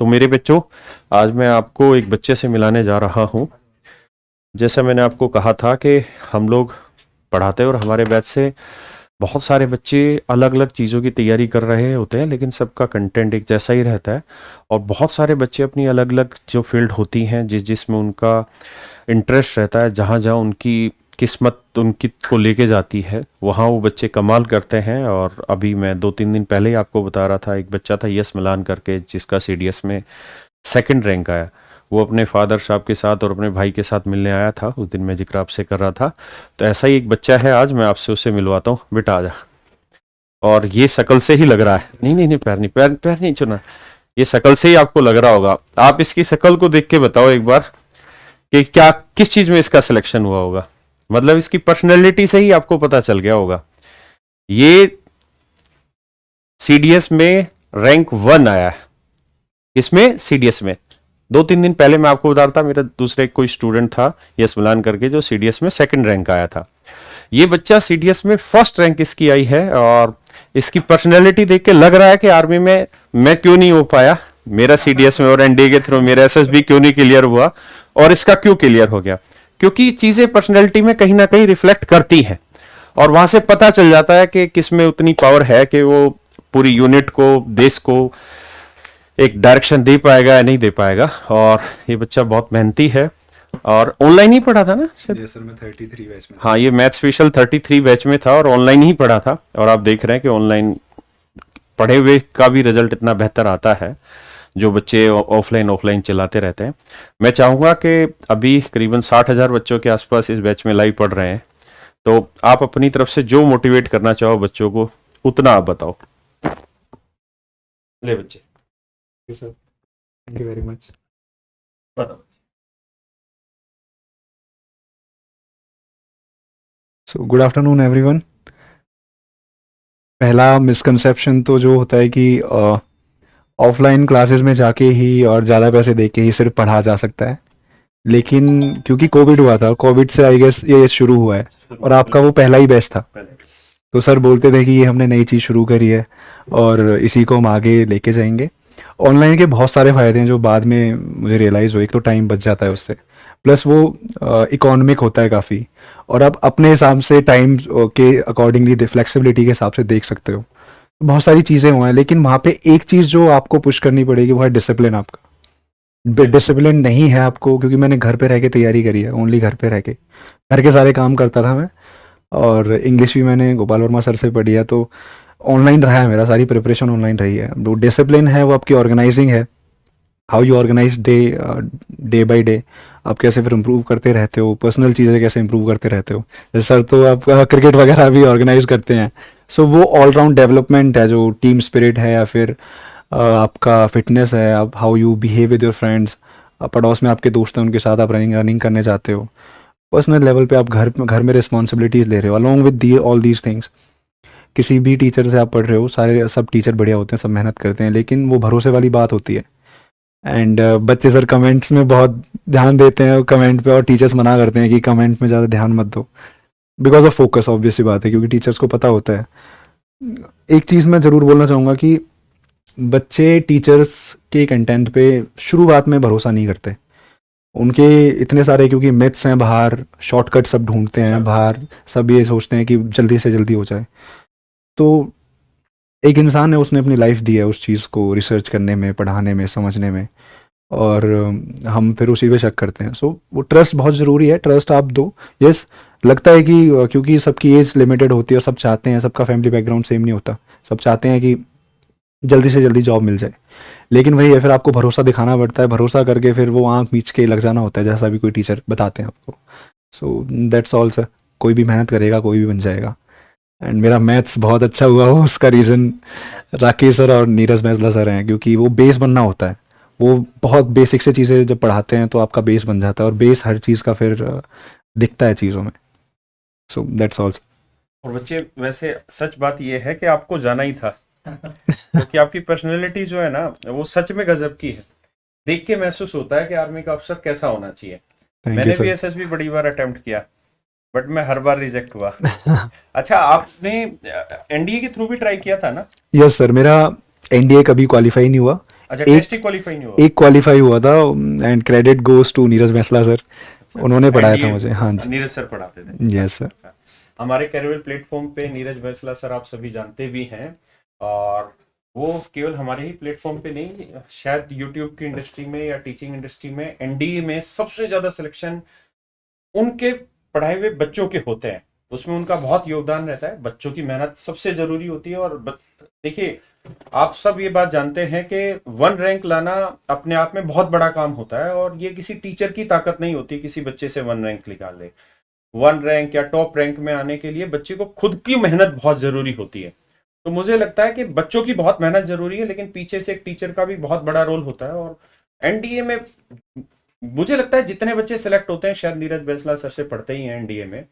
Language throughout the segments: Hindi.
तो मेरे बच्चों, आज मैं आपको एक बच्चे से मिलाने जा रहा हूँ। जैसा मैंने आपको कहा था कि हम लोग पढ़ाते हैं और हमारे बैच से बहुत सारे बच्चे अलग अलग चीज़ों की तैयारी कर रहे होते हैं, लेकिन सबका कंटेंट एक जैसा ही रहता है। और बहुत सारे बच्चे अपनी अलग अलग जो फील्ड होती हैं, जिसमें उनका इंटरेस्ट रहता है, जहाँ जहाँ उनकी किस्मत उनकी को लेके जाती है, वहाँ वो बच्चे कमाल करते हैं। और अभी मैं 2-3 दिन पहले ही आपको बता रहा था, एक बच्चा था यस मिलान करके, जिसका सीडीएस में सेकंड रैंक आया। वो अपने फादर साहब के साथ और अपने भाई के साथ मिलने आया था, उस दिन मैं जिक्र आपसे कर रहा था। तो ऐसा ही एक बच्चा है, आज मैं आपसे उससे मिलवाता हूँ। बेटा आजा। और ये शकल से ही लग रहा है, नहीं नहीं नहीं, पैर नहीं, पैर नहीं छूना। ये शकल से ही आपको लग रहा होगा। आप इसकी शकल को देख के बताओ एक बार कि क्या किस चीज में इसका सिलेक्शन हुआ होगा। मतलब इसकी पर्सनैलिटी से ही आपको पता चल गया होगा। ये सीडीएस में रैंक 1 आया है। इसमें सीडीएस में 2-3 दिन पहले मैं आपको बता रहा था, मेरा दूसरे कोई स्टूडेंट था यस मिलान करके, जो सीडीएस में सेकंड रैंक आया था। ये बच्चा सीडीएस में फर्स्ट रैंक इसकी आई है। और इसकी पर्सनैलिटी देख के लग रहा है कि आर्मी में मैं क्यों नहीं हो पाया, मेरा सीडीएस में और एनडीए के थ्रू मेरा एसएसबी क्यों नहीं क्लियर हुआ, और इसका क्यों क्लियर हो गया। क्योंकि चीजें पर्सनैलिटी में कहीं ना कहीं रिफ्लेक्ट करती हैं, और वहां से पता चल जाता है कि किसमें उतनी पावर है कि वो पूरी यूनिट को, देश को एक डायरेक्शन दे पाएगा या नहीं दे पाएगा। और ये बच्चा बहुत मेहनती है, और ऑनलाइन ही पढ़ा था ना शायद। सर मैं 33 बैच में। हाँ, ये मैथ स्पेशल 33 बैच में था और ऑनलाइन ही पढ़ा था। और आप देख रहे हैं कि ऑनलाइन पढ़े हुए का भी रिजल्ट इतना बेहतर आता है, जो बच्चे ऑफलाइन चलाते रहते हैं। मैं चाहूँगा कि अभी करीबन 60,000 बच्चों के आसपास इस बैच में लाइव पढ़ रहे हैं, तो आप अपनी तरफ से जो मोटिवेट करना चाहो बच्चों को, उतना आप बताओ। ले बच्चे। Sir thank you very much. बताओ। So good afternoon everyone. पहला मिसकंसेप्शन तो जो होता है कि ऑफलाइन क्लासेस में जाके ही और ज़्यादा पैसे दे के ही सिर्फ पढ़ा जा सकता है, लेकिन क्योंकि कोविड हुआ था, कोविड से आई गेस ये शुरू हुआ है और आपका वो पहला ही बैच था, तो सर बोलते थे कि ये हमने नई चीज़ शुरू करी है और इसी को हम आगे लेके जाएंगे। ऑनलाइन के बहुत सारे फ़ायदे हैं जो बाद में मुझे रियलाइज़ हुए। एक तो टाइम बच जाता है उससे, प्लस वो इकोनॉमिक होता है काफ़ी, और आप अपने हिसाब से टाइम के अकॉर्डिंगली फ्लेक्सिबिलिटी के हिसाब से देख सकते हो। बहुत सारी चीज़ें हुआ हैं, लेकिन वहाँ पे एक चीज़ जो आपको पुश करनी पड़ेगी वो है डिसिप्लिन। आपका डिसिप्लिन नहीं है आपको, क्योंकि मैंने घर पे रह के तैयारी करी है, ओनली घर पे रह के घर के सारे काम करता था मैं, और इंग्लिश भी मैंने गोपाल वर्मा सर से पढ़ी है, तो ऑनलाइन रहा है मेरा, सारी प्रिपरेशन ऑनलाइन रही है। जो डिसिप्लिन है वो आपकी ऑर्गेनाइजिंग है, how you organise day by day, आप कैसे फिर इम्प्रूव करते रहते हो, पर्सनल चीज़ें कैसे इम्प्रूव करते रहते हो। जैसे सर तो आप क्रिकेट वगैरह भी ऑर्गेनाइज करते हैं, सो वो ऑलराउंड डेवलपमेंट है, जो टीम स्पिरिट है या फिर आपका फिटनेस है, आप how you behave with your friends, पड़ोस में आपके दोस्त हैं उनके साथ आप रनिंग करने जाते हो, पर्सनल लेवल पे आप घर में रिस्पॉन्सिबिलिटीज़ ले रहे हो along with all these things. किसी भी टीचर से आप पढ़ रहे हो, सारे सब टीचर बढ़िया होते हैं, सब मेहनत करते हैं, लेकिन वो भरोसे वाली बात होती है। एंड बच्चे सर कमेंट्स में बहुत ध्यान देते हैं कमेंट पे, और टीचर्स मना करते हैं कि कमेंट में ज़्यादा ध्यान मत दो, बिकॉज ऑफ फोकस। ऑब्वियस सी बात है, क्योंकि टीचर्स को पता होता है। एक चीज़ मैं ज़रूर बोलना चाहूँगा कि बच्चे टीचर्स के कंटेंट पे शुरुआत में भरोसा नहीं करते। उनके इतने सारे, क्योंकि मिथ्स हैं बाहर, शॉर्टकट सब ढूंढते हैं बाहर, सब ये सोचते हैं कि जल्दी से जल्दी हो जाए। तो एक इंसान है, उसने अपनी लाइफ दी है उस चीज़ को रिसर्च करने में, पढ़ाने में, समझने में, और हम फिर उसी पे शक करते हैं। सो वो ट्रस्ट बहुत ज़रूरी है, ट्रस्ट आप दो। यस, लगता है कि क्योंकि सबकी एज लिमिटेड होती है और सब चाहते हैं, सबका फैमिली बैकग्राउंड सेम नहीं होता, सब चाहते हैं कि जल्दी से जल्दी जॉब मिल जाए, लेकिन वही है, फिर आपको भरोसा दिखाना पड़ता है, भरोसा करके फिर वो आँख मीच के लग जाना होता है, जैसा भी कोई टीचर बताते हैं आपको। So that's all sir. कोई भी मेहनत करेगा, कोई भी बन जाएगा। एंड मेरा मैथ्स बहुत अच्छा हुआ हो, उसका रीज़न राकेश सर और नीरज मैसला सर हैं, क्योंकि वो बेस बनना होता है। वो बहुत बेसिक से चीज़ें जब पढ़ाते हैं तो आपका बेस बन जाता है, और बेस हर चीज़ का फिर दिखता है चीज़ों में। So that's all. और बच्चे, वैसे सच बात यह है कि आपको जाना ही था, क्योंकि आपकी पर्सनैलिटी जो है ना, वो सच में गजब की है। देख के महसूस होता है कि आर्मी का अफसर कैसा होना चाहिए। मैंने भी एसएसबी बड़ी बार अटेम्प्ट किया, बट मैं हर बार रिजेक्ट हुआ। अच्छा, आपने एनडीए के थ्रू भी ट्राई किया था ना? यस सर, मेरा एनडीए कभी क्वालिफाई नहीं हुआ। अच्छा, एक टेस्ट ही क्वालीफाई नहीं हुआ। एक क्वालिफाई हुआ था and credit goes to Neeraj Bainsla sir, उन्होंने पढ़ाया था NDA मुझे। हाँ जी, नीरज सर पढ़ाते थे। Yes sir. अच्छा। हमारे कैरियर प्लेटफॉर्म पे नीरज बैंसला सर आप सभी जानते भी हैं, और वो केवल हमारे ही प्लेटफॉर्म पे नहीं, शायद यूट्यूब की इंडस्ट्री में या टीचिंग इंडस्ट्री में NDA में सबसे ज्यादा सिलेक्शन उनके पढ़ाए हुए बच्चों के होते हैं। उसमें उनका बहुत योगदान रहता है, बच्चों की मेहनत सबसे जरूरी होती है। और देखिए, आप सब ये बात जानते हैं कि 1 रैंक लाना अपने आप में बहुत बड़ा काम होता है, और ये किसी टीचर की ताकत नहीं होती किसी बच्चे से 1 रैंक निकाल ले। 1 रैंक या टॉप रैंक में आने के लिए बच्चे को खुद की मेहनत बहुत जरूरी होती है। तो मुझे लगता है कि बच्चों की बहुत मेहनत जरूरी है, लेकिन पीछे से एक टीचर का भी बहुत बड़ा रोल होता है। और NDA में मुझे लगता है जितने बच्चे सिलेक्ट होते हैं शायद नीरज बैंसला सर से पढ़ते ही हैं NDA में।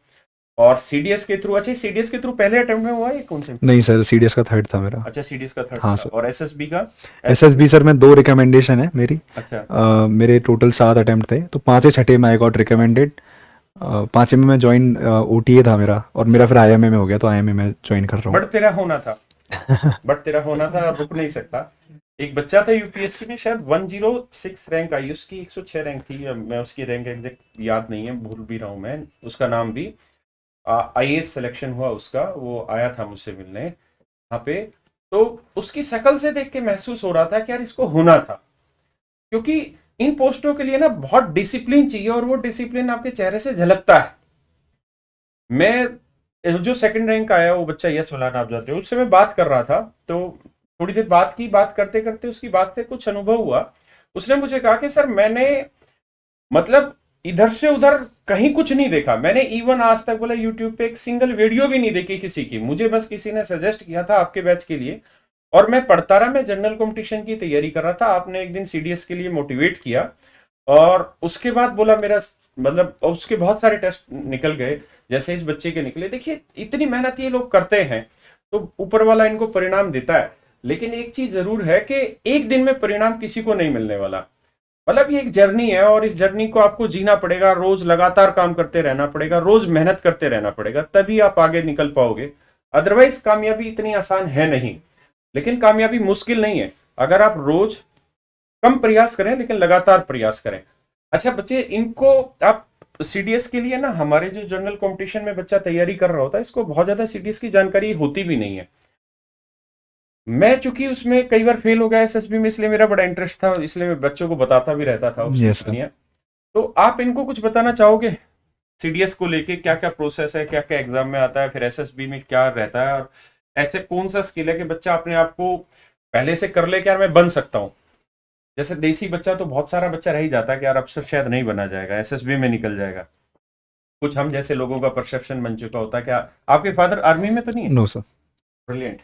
और CDS के थ्रू, अच्छा CDS के थ्रू पहले अटेम्प्ट में हुआ है, कौन से? नहीं सर, सीडीएस का थर्ड था मेरा। अच्छा, CDS का थर्ड हाँ था। सर। और SSB का? एसएसबी सर में 2 रिकमेंडेशन है मेरी। अच्छा। मेरे टोटल 7 अटेम्प्ट थे, तो 5 छठे में आई गॉट रिकमेंडेड। 5वें में ज्वाइन OTA था मेरा, और मेरा फिर IMA में हो गया, तो IMA में ज्वाइन कर रहा हूँ। बट तेरा होना था, बट तेरा होना था, रुक नहीं सकता। एक बच्चा था UPSC में, शायद 106 रैंक आई उसकी, 106 रैंक थी। मैं उसकी रैंक एग्जैक्ट याद नहीं है, भूल भी रहा हूँ मैं उसका नाम भी। IAS सिलेक्शन हुआ उसका, वो आया था मुझसे मिलने यहाँ पे। तो उसकी शक्ल से देख के महसूस हो रहा था कि यार इसको होना था, क्योंकि इन पोस्टों के लिए ना बहुत डिसिप्लिन चाहिए, और वो डिसिप्लिन आपके चेहरे से झलकता है। मैं जो सेकंड रैंक आया वो बच्चा, यस मलाना आप जानते हो, उससे मैं बात कर रहा था। तो थोड़ी देर बात करते करते उसकी बात से कुछ अनुभव हुआ। उसने मुझे कहा कि सर मैंने मतलब इधर से उधर कहीं कुछ नहीं देखा, मैंने इवन आज तक बोला यूट्यूब पे एक सिंगल वीडियो भी नहीं देखी किसी की, मुझे बस किसी ने सजेस्ट किया था आपके बैच के लिए, और मैं पढ़ता रहा। मैं जनरल कंपटीशन की तैयारी कर रहा था, आपने एक दिन CDS के लिए मोटिवेट किया, और उसके बाद बोला मेरा मतलब उसके बहुत सारे टेस्ट निकल गए जैसे इस बच्चे के निकले। देखिए, इतनी मेहनत ये लोग करते हैं तो ऊपर वाला इनको परिणाम देता है। लेकिन एक चीज जरूर है कि एक दिन में परिणाम किसी को नहीं मिलने वाला। मतलब ये एक जर्नी है, और इस जर्नी को आपको जीना पड़ेगा, रोज लगातार काम करते रहना पड़ेगा, रोज मेहनत करते रहना पड़ेगा, तभी आप आगे निकल पाओगे। अदरवाइज कामयाबी इतनी आसान है नहीं। लेकिन कामयाबी मुश्किल नहीं है अगर आप रोज कम प्रयास करें लेकिन लगातार प्रयास करें। अच्छा बच्चे, इनको आप CDS के लिए ना, हमारे जो जनरल कंपटीशन में बच्चा तैयारी कर रहा होता है, इसको बहुत ज्यादा CDS की जानकारी होती भी नहीं है। मैं चूंकि उसमें कई बार फेल हो गया SSB में, इसलिए मेरा बड़ा इंटरेस्ट था, इसलिए मैं बच्चों को बताता भी रहता था उसकी Yes, sir. कहानियां। तो आप इनको कुछ बताना चाहोगे CDS को लेके? क्या क्या प्रोसेस है, क्या क्या एग्जाम में आता है, फिर SSB में क्या रहता है, और ऐसे कौन सा स्किल है कि बच्चा अपने आप को पहले से कर ले कि यार मैं बन सकता हूँ? जैसे देसी बच्चा तो बहुत सारा बच्चा रह ही जाता है कि यार अफसर शायद नहीं बना जाएगा, SSB में निकल जाएगा। कुछ हम जैसे लोगों का परसेप्शन बन चुका होता है। क्या आपके फादर आर्मी में तो नहीं है? No sir. ब्रिलियंट।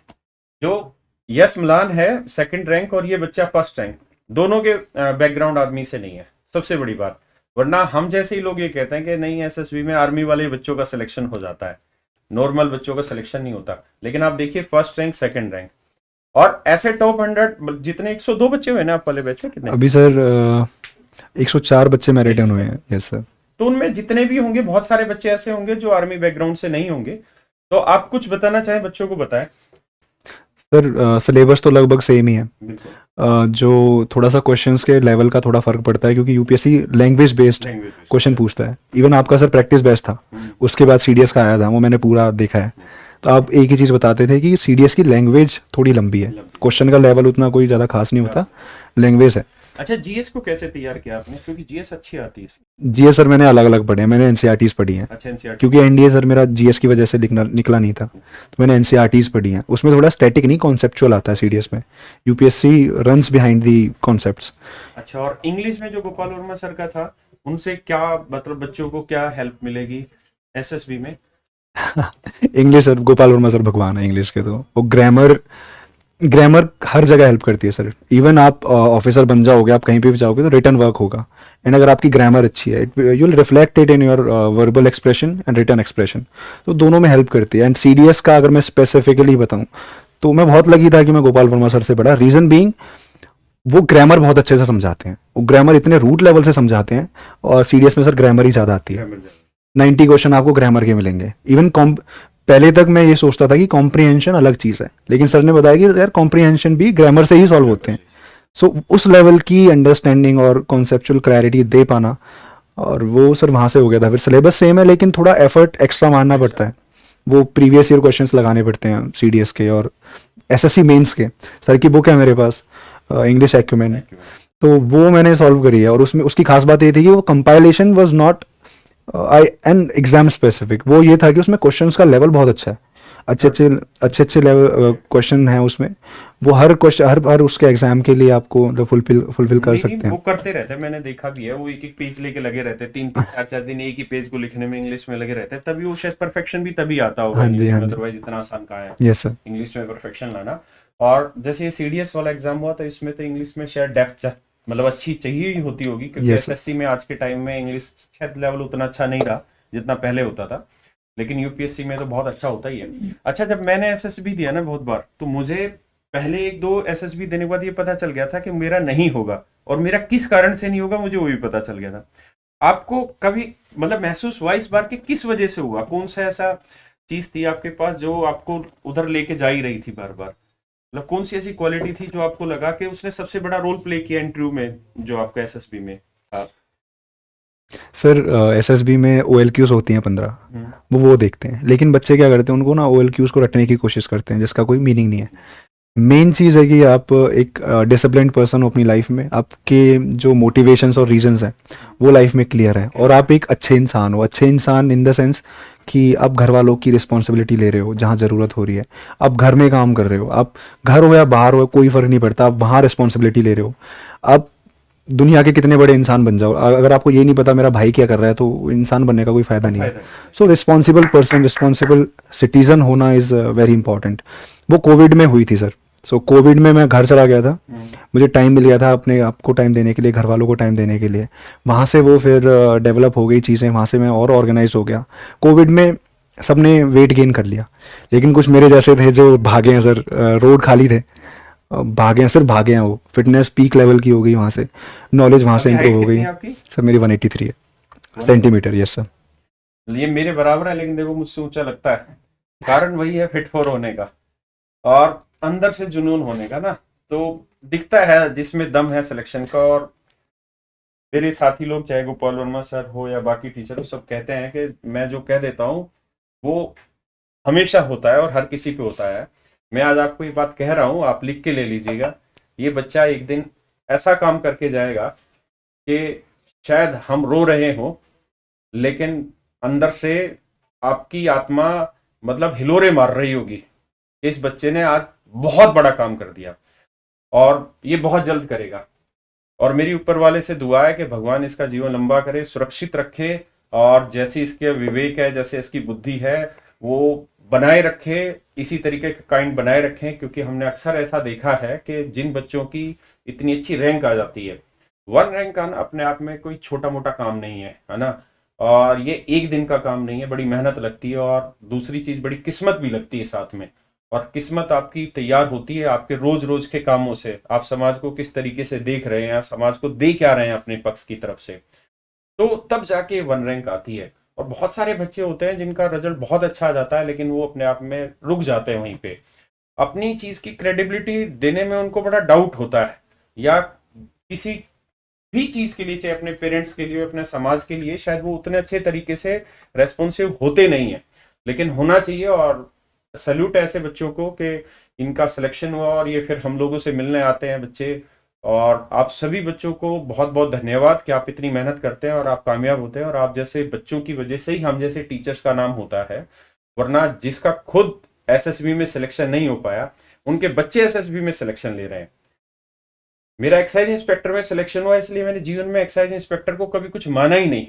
जो यस मलान है 2nd रैंक, और ये बच्चा 1st रैंक, दोनों के बैकग्राउंड आर्मी से नहीं है, सबसे बड़ी बात। वरना हम जैसे ही लोग ये कहते हैं कि नहीं SSB में आर्मी वाले बच्चों का सिलेक्शन हो जाता है, नॉर्मल बच्चों का सिलेक्शन नहीं होता। लेकिन आप देखिए 1st रैंक 2nd रैंक, और ऐसे टॉप 100 जितने 102 बच्चे हुए ना आप वाले बैच में, कितने? अभी सर 104 बच्चे मेरे रिटर्न हुए हैं। Yes sir. तो उनमें जितने भी होंगे, बहुत सारे बच्चे ऐसे होंगे जो आर्मी बैकग्राउंड से नहीं होंगे। तो आप कुछ बताना चाहें, बच्चों को बताएं। सर सिलेबस तो लगभग सेम ही है। बिल्कुल। जो थोड़ा सा क्वेश्चंस के लेवल का थोड़ा फर्क पड़ता है, क्योंकि यूपीएससी लैंग्वेज बेस्ड क्वेश्चन पूछता है। इवन आपका सर प्रैक्टिस बेस्ड था, उसके बाद CDS का आया था, वो मैंने पूरा देखा है। तो आप एक ही चीज़ बताते थे कि CDS की लैंग्वेज थोड़ी लंबी है, क्वेश्चन का लेवल उतना कोई ज़्यादा खास नहीं होता, लैंग्वेज है। अच्छा, GS को कैसे तैयार किया आपने? क्योंकि GS अच्छी आती है। GS सर मैंने अलग अलग पढ़े हैं, मैंने NCERTs पढ़ी हैं। अच्छा, NCERT। क्योंकि NDA सर मेरा GS की वजह से निकला नहीं था, तो मैंने NCERTs पढ़ी हैं। उसमें थोड़ा स्टैटिक नहीं, कॉन्सेप्चुअल आता है CDS में। UPSC runs behind the concepts. अच्छा, और इंग्लिश में जो गोपाल वर्मा सर का था, उनसे क्या मतलब बच्चों को क्या हेल्प मिलेगी SSB में? English sir, Gopal Verma sir भगवान है इंग्लिश के। तो वो ग्रामर हर जगह हेल्प करती है सर। इवन आप ऑफिसर बन जाओगे, आप कहीं पे भी जाओगे तो रिटर्न वर्क होगा, एंड अगर आपकी ग्रामर अच्छी है, you will reflect it in your verbal expression and return expression. तो दोनों में हेल्प करती है। एंड CDS का अगर मैं स्पेसिफिकली बताऊं तो मैं बहुत लगी था कि मैं गोपाल वर्मा सर से पढ़ा। रीज़न बीइंग वो ग्रामर बहुत अच्छे से समझाते हैं, वो ग्रामर इतने रूट लेवल से समझाते हैं, और CDS में सर ग्रामर ही ज़्यादा आती है। 90 क्वेश्चन आपको ग्रामर के मिलेंगे। इवन पहले तक मैं ये सोचता था कि कॉम्प्रिहेंशन अलग चीज़ है, लेकिन सर ने बताया कि यार कॉम्प्रिहेंशन भी ग्रामर से ही सॉल्व होते हैं। सो उस लेवल की अंडरस्टैंडिंग और कॉन्सेप्चुअल क्लैरिटी दे पाना, और वो सर वहाँ से हो गया था। फिर सिलेबस सेम है लेकिन थोड़ा एफर्ट एक्स्ट्रा मारना पड़ता है, वो प्रीवियस ईयर क्वेश्चंस लगाने पड़ते हैं सीडीएस के और एसएससी मेंस के। सर की बुक है मेरे पास, इंग्लिश एक्यूमेन, तो वो मैंने सॉल्व करी है। और उसमें उसकी खास बात ये थी कि वो compilation was not I an exam specific, वो ये था कि उसमें क्वेश्चंस का लेवल बहुत अच्छा है, अच्छे अच्छे लेवल क्वेश्चन हैं उसमें। वो हर क्वेश्चन हर उसके एग्जाम के लिए आपको मतलब फुलफिल कर नहीं सकते वो हैं। करते रहते हैं, मैंने देखा भी है, वो एक एक पेज लेके लगे रहते हैं, तीन तीन चार चार दिन एक ही पेज को लिखने में इंग्लिश में लगे रहते हैं, तभी वो शायद परफेक्शन भी तभी आता होगा हाँ जी, इंग्लिश हाँ में, जी। अदरवाइज इतना आसान कहाँ है यस सर। इंग्लिश में परफेक्शन लाना। और जैसे ये सीडीएस वाला एग्जाम हुआ तो इसमें तो इंग्लिश में शायद डेप्थ मतलब अच्छी चाहिए ही होती होगी, क्योंकि यस सर। एसएससी में आज के टाइम में इंग्लिश शायद लेवल उतना अच्छा नहीं रहा जितना पहले होता था, लेकिन यूपीएससी में तो बहुत अच्छा होता ही है। अच्छा, जब मैंने एसएसबी दिया ना बहुत बार, तो मुझे पहले एक दो एसएसबी देने के बाद ये पता चल गया था कि मेरा नहीं होगा, और मेरा किस कारण से नहीं होगा मुझे वो भी पता चल गया था। आपको कभी मतलब महसूस हुआ इस बार कि किस वजह से हुआ, कौन सा ऐसा चीज थी आपके पास जो आपको उधर लेके जा ही रही थी बार बार, मतलब कौन सी ऐसी क्वालिटी थी जो आपको लगा कि उसने सबसे बड़ा रोल प्ले किया इंटरव्यू में जो आपका एसएसबी में था? सर एसएसबी में ओएलक्यूज होती हैं 15, हम्म। वो देखते हैं, लेकिन बच्चे क्या करते हैं उनको ना ओएलक्यूज को रटने की कोशिश करते हैं जिसका कोई मीनिंग नहीं है। मेन चीज़ है कि आप एक डिसिप्लिन्ड पर्सन हो अपनी लाइफ में, आपके जो मोटिवेशंस और रीजंस हैं वो लाइफ में क्लियर हैं, और आप एक अच्छे इंसान हो। अच्छे इंसान इन द सेंस कि आप घर वालों की रिस्पॉन्सिबिलिटी ले रहे हो जहाँ ज़रूरत हो रही है, आप घर में काम कर रहे हो, आप घर हो या बाहर हो कोई फ़र्क नहीं पड़ता, आप वहाँ रिस्पॉन्सिबिलिटी ले रहे हो। आप दुनिया के कितने बड़े इंसान बन जाओ, अगर आपको ये नहीं पता मेरा भाई क्या कर रहा है तो इंसान बनने का कोई फ़ायदा नहीं है। फायदा नहीं। सो रिस्पॉन्सिबल पर्सन, रिस्पॉन्सिबल सिटीज़न होना इज़ वेरी इंपॉर्टेंट। वो कोविड में हुई थी सर। सो कोविड में मैं घर चला गया था, मुझे टाइम मिल गया था अपने आप को टाइम देने के लिए, घर वालों को टाइम देने के लिए। वहाँ से वो फिर डेवलप हो गई चीज़ें, वहाँ से मैं और ऑर्गेनाइज हो गया। कोविड में सबने वेट गेन कर लिया, लेकिन कुछ मेरे जैसे थे जो भागे हैं सर, रोड खाली थे, भागे हैं सर, भागे हैं। वो फिटनेस पीक लेवल की हो गई वहाँ से, नॉलेज वहाँ से अभी इंप्रूव हाइट हो कितनी गई। है आपकी? सर मेरी 183 है सेंटीमीटर। Yes sir. ये मेरे बराबर है, लेकिन देखो मुझसे ऊंचा लगता है। कारण वही है फिट फॉर होने का और अंदर से जुनून होने का ना, तो दिखता है जिसमें दम है सिलेक्शन का। और मेरे साथी लोग चाहे गोपाल वर्मा सर हो या बाकी टीचर हो, सब कहते हैं कि मैं जो कह देता हूँ वो हमेशा होता है और हर किसी पे होता है। मैं आज आपको ये बात कह रहा हूँ, आप लिख के ले लीजिएगा। ये बच्चा एक दिन ऐसा काम करके जाएगा कि शायद हम रो रहे हो, लेकिन अंदर से आपकी आत्मा मतलब हिलोरे मार रही होगी। इस बच्चे ने आज बहुत बड़ा काम कर दिया और ये बहुत जल्द करेगा। और मेरी ऊपर वाले से दुआ है कि भगवान इसका जीवन लंबा करे, सुरक्षित रखे, और जैसी इसके विवेक है, जैसे इसकी बुद्धि है, वो बनाए रखे, इसी तरीके का काइंड बनाए रखें। क्योंकि हमने अक्सर ऐसा देखा है कि जिन बच्चों की इतनी अच्छी रैंक आ जाती है, 1 रैंक आना अपने आप में कोई छोटा मोटा काम नहीं है ना। और ये एक दिन का काम नहीं है, बड़ी मेहनत लगती है, और दूसरी चीज बड़ी किस्मत भी लगती है साथ में। और किस्मत आपकी तैयार होती है आपके रोज रोज के कामों से, आप समाज को किस तरीके से देख रहे हैं, समाज को दे क्या रहे हैं अपने पक्ष की तरफ से, तो तब जाके 1 रैंक आती है। और बहुत सारे बच्चे होते हैं जिनका रिजल्ट बहुत अच्छा आ जाता है, लेकिन वो अपने आप में रुक जाते हैं वहीं पे, अपनी चीज की क्रेडिबिलिटी देने में उनको बड़ा डाउट होता है, या किसी भी चीज के लिए, चाहे अपने पेरेंट्स के लिए, अपने समाज के लिए, शायद वो उतने अच्छे तरीके से रेस्पॉन्सिव होते नहीं है, लेकिन होना चाहिए। और सल्यूट है ऐसे बच्चों को कि इनका सिलेक्शन हुआ और ये फिर हम लोगों से मिलने आते हैं बच्चे। और आप सभी बच्चों को बहुत बहुत धन्यवाद कि आप इतनी मेहनत करते हैं और आप कामयाब होते हैं, और आप जैसे बच्चों की वजह से ही हम जैसे टीचर्स का नाम होता है। वरना जिसका खुद एसएसबी में सिलेक्शन नहीं हो पाया, उनके बच्चे एसएसबी में सिलेक्शन ले रहे हैं। मेरा एक्साइज इंस्पेक्टर में सिलेक्शन हुआ, इसलिए मैंने जीवन में एक्साइज इंस्पेक्टर को कभी कुछ माना ही नहीं,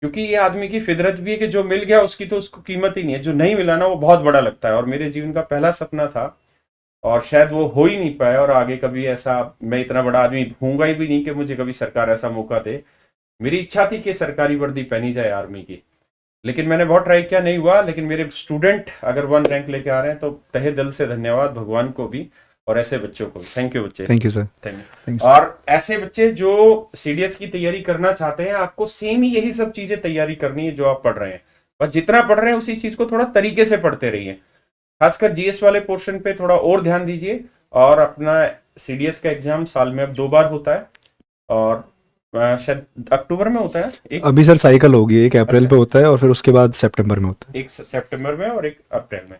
क्योंकि ये आदमी की फितरत भी है कि जो मिल गया उसकी तो उसको कीमत ही नहीं है, जो नहीं मिला ना वो बहुत बड़ा लगता है। और मेरे जीवन का पहला सपना था और शायद वो हो ही नहीं पाया, और आगे कभी ऐसा मैं इतना बड़ा आदमी होऊंगा ही भी नहीं कि मुझे कभी सरकार ऐसा मौका दे। मेरी इच्छा थी कि सरकारी वर्दी पहनी जाए आर्मी की, लेकिन मैंने बहुत ट्राई किया, नहीं हुआ। लेकिन मेरे स्टूडेंट अगर 1 रैंक लेके आ रहे हैं तो तहे दिल से धन्यवाद भगवान को भी और ऐसे बच्चों को। थैंक यू बच्चे, thank you sir. Thank you. Thanks. और ऐसे बच्चे जो सीडीएस की तैयारी करना चाहते हैं, आपको सेम ही यही सब चीजें तैयारी करनी है जो आप पढ़ रहे हैं, बस जितना पढ़ रहे हैं उसी चीज को थोड़ा तरीके से पढ़ते रहिए। खासकर जीएस वाले पोर्शन पे थोड़ा और ध्यान दीजिए, और अपना सीडीएस का एग्जाम साल में अब 2 बार होता है और शायद अक्टूबर में होता है, एक अभी सर साइकिल होगी, एक अप्रैल अच्छा। पे होता है और फिर उसके बाद सितंबर में होता है। एक सितंबर में और एक अप्रैल में।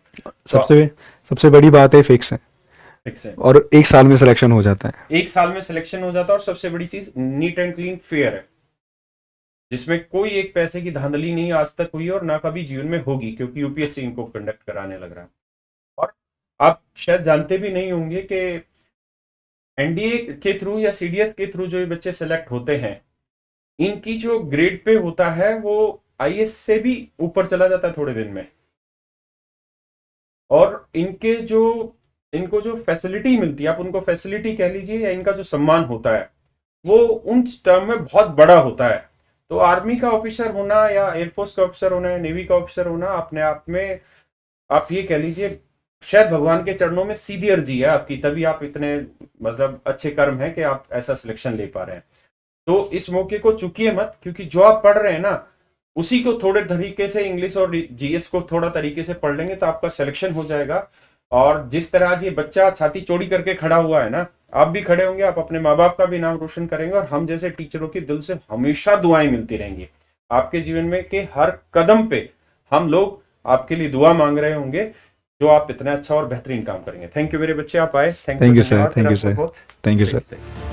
सबसे सबसे बड़ी बात है फिक्स है फिक्स है, और एक साल में सिलेक्शन हो जाता है। एक साल में सिलेक्शन हो जाता है और सबसे बड़ी चीज नीट एंड क्लीन फेयर है, जिसमें कोई एक पैसे की धांधली नहीं आज तक हुई और ना कभी जीवन में होगी, क्योंकि यूपीएससी इनको कंडक्ट कराने लग रहा है। और आप शायद जानते भी नहीं होंगे कि एनडीए के थ्रू या सीडीएस के थ्रू जो ये बच्चे सेलेक्ट होते हैं, इनकी जो ग्रेड पे होता है वो आईएएस से भी ऊपर चला जाता है थोड़े दिन में। और इनको जो फैसिलिटी मिलती है, आप उनको फैसिलिटी कह लीजिए या इनका जो सम्मान होता है, वो उन टर्म में बहुत बड़ा होता है। तो आर्मी का ऑफिसर होना या एयरफोर्स का ऑफिसर होना या नेवी का ऑफिसर होना अपने आप में, आप ये कह लीजिए, शायद भगवान के चरणों में सीधी अर्जी है आपकी, तभी आप इतने मतलब अच्छे कर्म है कि आप ऐसा सिलेक्शन ले पा रहे हैं। तो इस मौके को चूकिए मत, क्योंकि जो आप पढ़ रहे हैं ना, उसी को थोड़े तरीके से इंग्लिश और जीएस को थोड़ा तरीके से पढ़ लेंगे तो आपका सिलेक्शन हो जाएगा। और जिस तरह आज ये बच्चा छाती चौड़ी करके खड़ा हुआ है ना, आप भी खड़े होंगे, आप अपने माँ बाप का भी नाम रोशन करेंगे और हम जैसे टीचरों की दिल से हमेशा दुआएं मिलती रहेंगी आपके जीवन में, कि हर कदम पे हम लोग आपके लिए दुआ मांग रहे होंगे, जो आप इतना अच्छा और बेहतरीन काम करेंगे। थैंक यू मेरे बच्चे, आप आए। Thank you sir, thank you sir, बहुत थैंक यू सर। बहुत